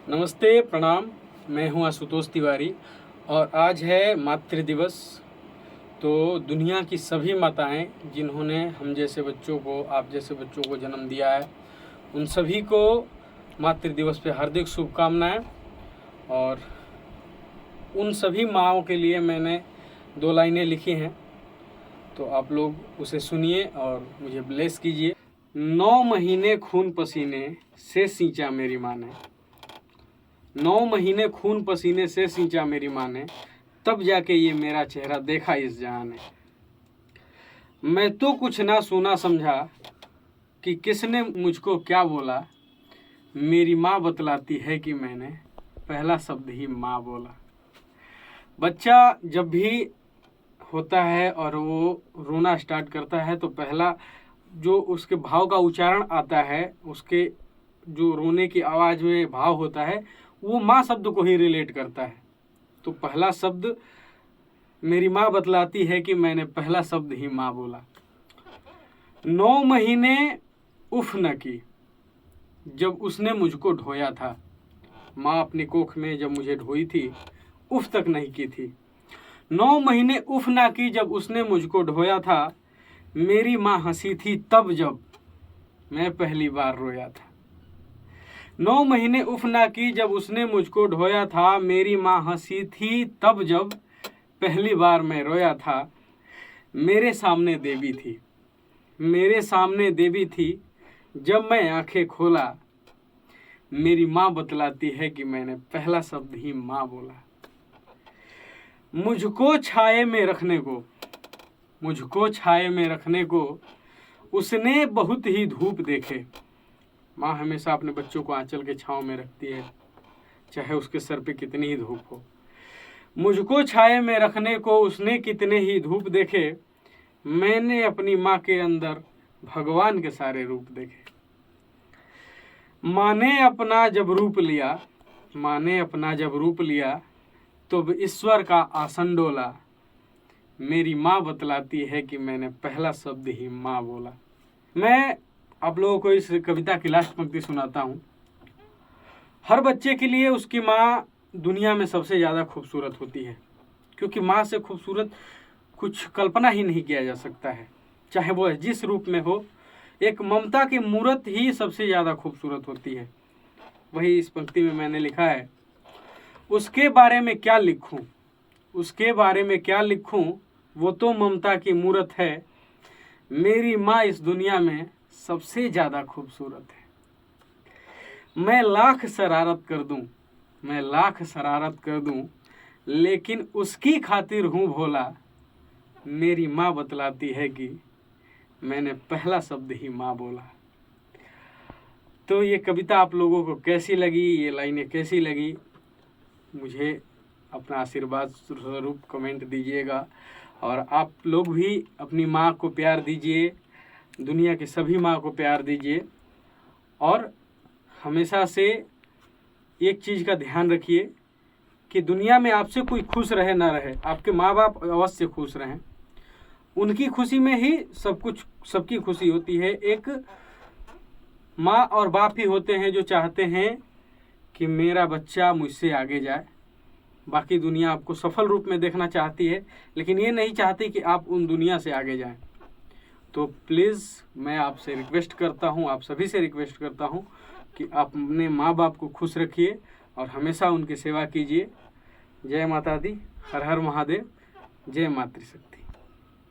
नमस्ते, प्रणाम। मैं हूं आशुतोष तिवारी और आज है मातृ दिवस। तो दुनिया की सभी माताएं जिन्होंने हम जैसे बच्चों को, आप जैसे बच्चों को जन्म दिया है, उन सभी को मातृ दिवस पे हार्दिक शुभकामनाएं। और उन सभी माँओं के लिए मैंने 2 लाइनें लिखी हैं, तो आप लोग उसे सुनिए और मुझे ब्लेस कीजिए। 9 महीने खून पसीने से सींचा मेरी माँ ने, 9 महीने खून पसीने से सींचा मेरी माँ ने, तब जाके ये मेरा चेहरा देखा इस जहां ने। मैं तो कुछ ना सुना समझा कि किसने मुझको क्या बोला, मेरी माँ बतलाती है कि मैंने पहला शब्द ही माँ बोला। बच्चा जब भी होता है और वो रोना स्टार्ट करता है तो पहला जो उसके भाव का उच्चारण आता है, उसके जो रोने की आवाज़ में भाव होता है, वो माँ शब्द को ही रिलेट करता है। तो पहला शब्द मेरी माँ बतलाती है कि मैंने पहला शब्द ही माँ बोला। 9 महीने उफ न की जब उसने मुझको ढोया था। माँ अपनी कोख में जब मुझे ढोई थी, उफ तक नहीं की थी। 9 महीने उफ ना की जब उसने मुझको ढोया था। मेरी माँ हंसी थी तब जब मैं पहली बार रोया था। 9 महीने उफ ना की जब उसने मुझको ढोया था। मेरी माँ हंसी थी तब जब पहली बार मैं रोया था। मेरे सामने देवी थी, मेरे सामने देवी थी। जब मैं आंखें खोला, मेरी माँ बतलाती है कि मैंने पहला शब्द ही माँ बोला। मुझको छाये में रखने को, मुझको छाये में रखने को उसने बहुत ही धूप देखे। माँ हमेशा अपने बच्चों को आंचल के छांव में रखती है, चाहे उसके सर पे कितनी ही धूप हो। मुझको छाये में रखने को उसने कितने ही धूप देखे। मैंने अपनी माँ के अंदर भगवान के सारे रूप देखे। माँ ने अपना जब रूप लिया, माँ ने अपना जब रूप लिया तो ईश्वर का आसन डोला। मेरी माँ बतलाती है कि मैंने पहला शब्द ही माँ बोला। मैं आप लोगों को इस कविता की लास्ट पंक्ति सुनाता हूँ। हर बच्चे के लिए उसकी माँ दुनिया में सबसे ज़्यादा खूबसूरत होती है, क्योंकि माँ से खूबसूरत कुछ कल्पना ही नहीं किया जा सकता है, चाहे वो जिस रूप में हो। एक ममता की मूरत ही सबसे ज़्यादा खूबसूरत होती है। वही इस पंक्ति में मैंने लिखा है, उसके बारे में क्या लिखूं, उसके बारे में क्या लिखूं, वो तो ममता की मूरत है। मेरी माँ इस दुनिया में सबसे ज़्यादा खूबसूरत है। मैं लाख शरारत कर दूं, मैं लाख शरारत कर दूं, लेकिन उसकी खातिर हूँ भोला। मेरी माँ बतलाती है कि मैंने पहला शब्द ही माँ बोला। तो ये कविता आप लोगों को कैसी लगी, ये लाइनें कैसी लगी, मुझे अपना आशीर्वाद स्वरूप कमेंट दीजिएगा। और आप लोग भी अपनी माँ को प्यार दीजिए, दुनिया की सभी माँ को प्यार दीजिए। और हमेशा से एक चीज़ का ध्यान रखिए कि दुनिया में आपसे कोई खुश रहे ना रहे, आपके माँ बाप अवश्य खुश रहें। उनकी खुशी में ही सब कुछ, सबकी खुशी होती है। एक माँ और बाप ही होते हैं जो चाहते हैं कि मेरा बच्चा मुझसे आगे जाए। बाकी दुनिया आपको सफल रूप में देखना चाहती है, लेकिन ये नहीं चाहती कि आप उन दुनिया से आगे जाएं। तो प्लीज़ मैं आपसे रिक्वेस्ट करता हूँ, आप सभी से रिक्वेस्ट करता हूँ कि आप अपने माँ बाप को खुश रखिए और हमेशा उनकी सेवा कीजिए। जय माता दी, हर हर महादेव, जय मातृशक्ति।